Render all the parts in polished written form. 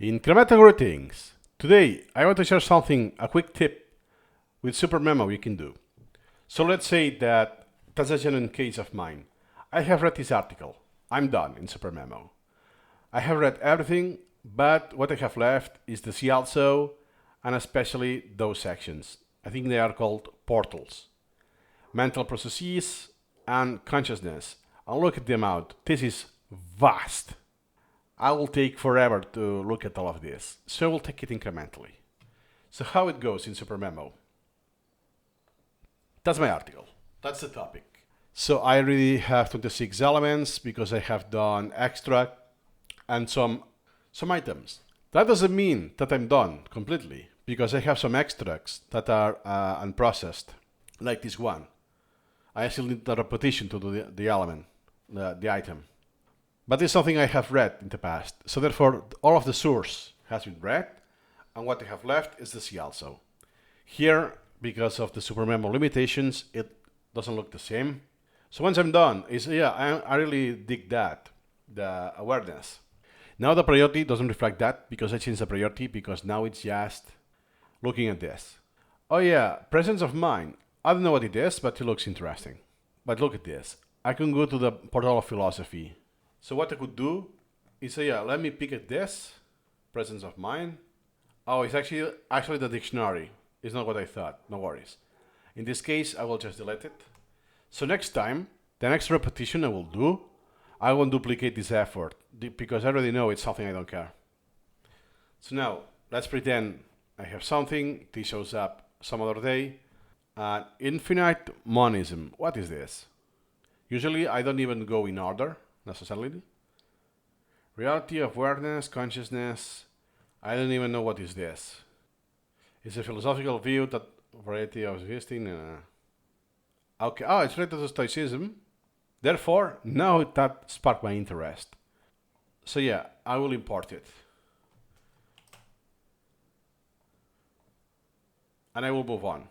Incremental greetings. Today, I want to share something, a quick tip with SuperMemo you can do. So let's say that's a genuine case of mine. I have read this article. I'm done in SuperMemo. I have read everything, but what I have left is the see also, and especially those sections. I think they are called portals. Mental processes and consciousness. I'll look at them out. This is vast. I will take forever to look at all of this, so we'll take it incrementally. So how it goes in SuperMemo. That's my article. That's the topic. So I really have 26 elements because I have done extract and some items. That doesn't mean that I'm done completely because I have some extracts that are unprocessed, like this one. I still need the repetition to do the element, the item. But it's something I have read in the past. So therefore, all of the source has been read, and what I have left is the see also. Here, because of the SuperMemo limitations, it doesn't look the same. So once I'm done, I really dig that, the awareness. Now the priority doesn't reflect that because I changed the priority because now it's just looking at this. Oh yeah, presence of mind. I don't know what it is, but it looks interesting. But look at this. I can go to the portal of philosophy. So what I could do is say, let me pick at this, presence of mind. Oh, it's actually the dictionary. It's not what I thought, no worries. In this case, I will just delete it. So next time, the next repetition I will do, I won't duplicate this effort because I already know it's something I don't care. So now, let's pretend I have something, this shows up some other day. Infinite monism, what is this? Usually I don't even go in order, necessarily. Reality of awareness, consciousness, I don't even know what is this. It's a philosophical view that variety of existing. Okay, it's related to Stoicism. Therefore, now that sparked my interest. So yeah, I will import it. And I will move on.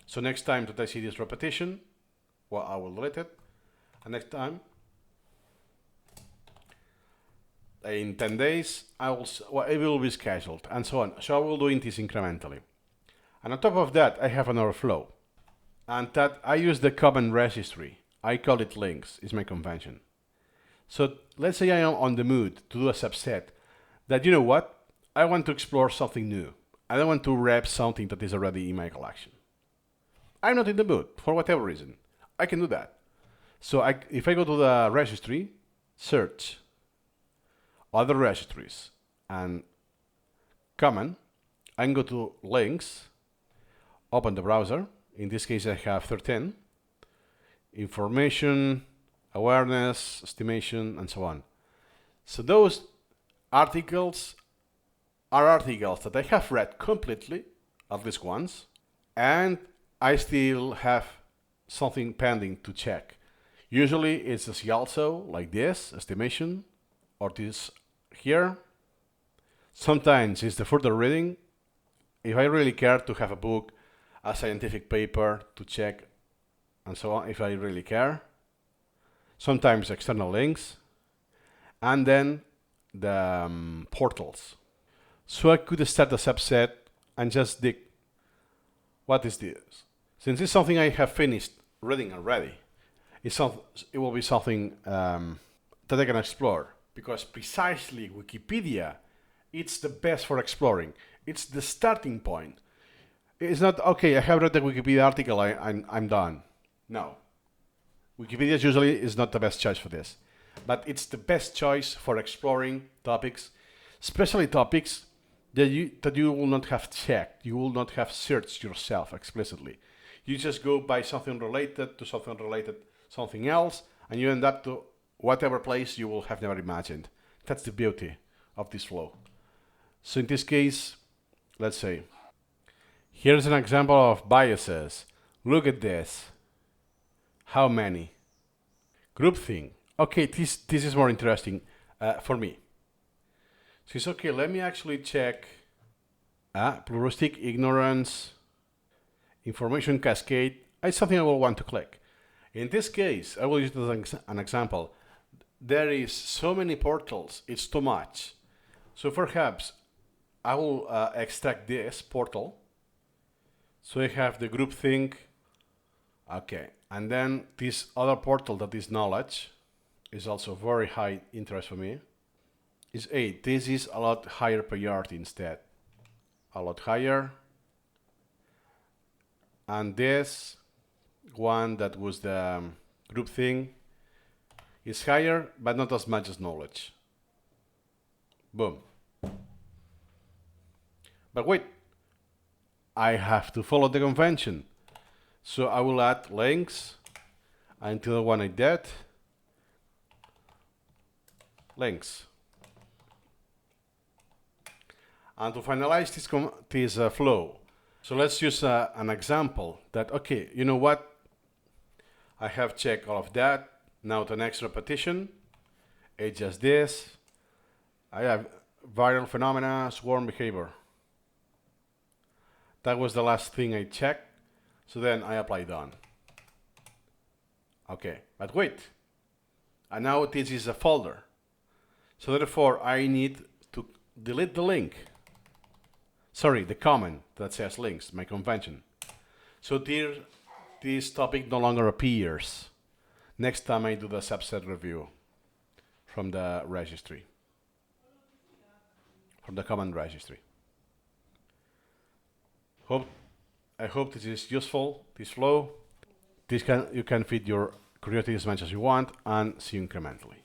So next time that I see this repetition, well, I will delete it. And next time, in 10 days, it will be scheduled and so on. So I will do this incrementally. And on top of that, I have an overflow. And that I use the common registry. I call it links, is my convention. So let's say I am on the mood to do a subset that, you know what, I want to explore something new. I don't want to wrap something that is already in my collection. I'm not in the mood, for whatever reason. I can do that. So if I go to the registry, search, other registries, and common, I can go to links, open the browser. In this case, I have 13. Information, awareness, estimation, and so on. So those articles are articles that I have read completely, at least once, and I still have something pending to check. Usually it's a see also, like this, estimation, or this here. Sometimes it's the further reading. If I really care to have a book, a scientific paper to check, and so on, if I really care. Sometimes external links. And then the portals. So I could start a subset and just dig. What is this? Since it's something I have finished reading already, it will be something that I can explore. Because precisely Wikipedia, it's the best for exploring. It's the starting point. It's not, okay, I have read the Wikipedia article, I'm done. No. Wikipedia usually is not the best choice for this. But it's the best choice for exploring topics, especially topics that you will not have checked, you will not have searched yourself explicitly. You just go by something related to something related, something else, and you end up to whatever place you will have never imagined. That's the beauty of this flow. So in this case, let's say, here's an example of biases. Look at this. How many? Groupthink. Okay, this is more interesting for me. So it's okay, let me actually check pluralistic ignorance, information cascade. It's something I will want to click. In this case, I will use it as an example. There is so many portals, it's too much. So perhaps I will extract this portal. So I have the group thing. Okay, and then this other portal that is knowledge is also very high interest for me. Is 8. This is a lot higher priority instead. A lot higher. And this one that was the group thing is higher, but not as much as knowledge. Boom. But wait, I have to follow the convention. So I will add links until when I did links. And to finalize this flow, so let's use an example that, okay, you know what? I have checked all of that. Now the next repetition, it's just this. I have viral phenomena, swarm behavior. That was the last thing I checked. So then I apply done. Okay, but wait. And now this is a folder. So therefore I need to delete the link. Sorry, the comment that says links, my convention. So this topic no longer appears next time I do the subset review from the registry, from the command registry. I hope this is useful, this flow. You can feed your curiosity as much as you want, and see you incrementally.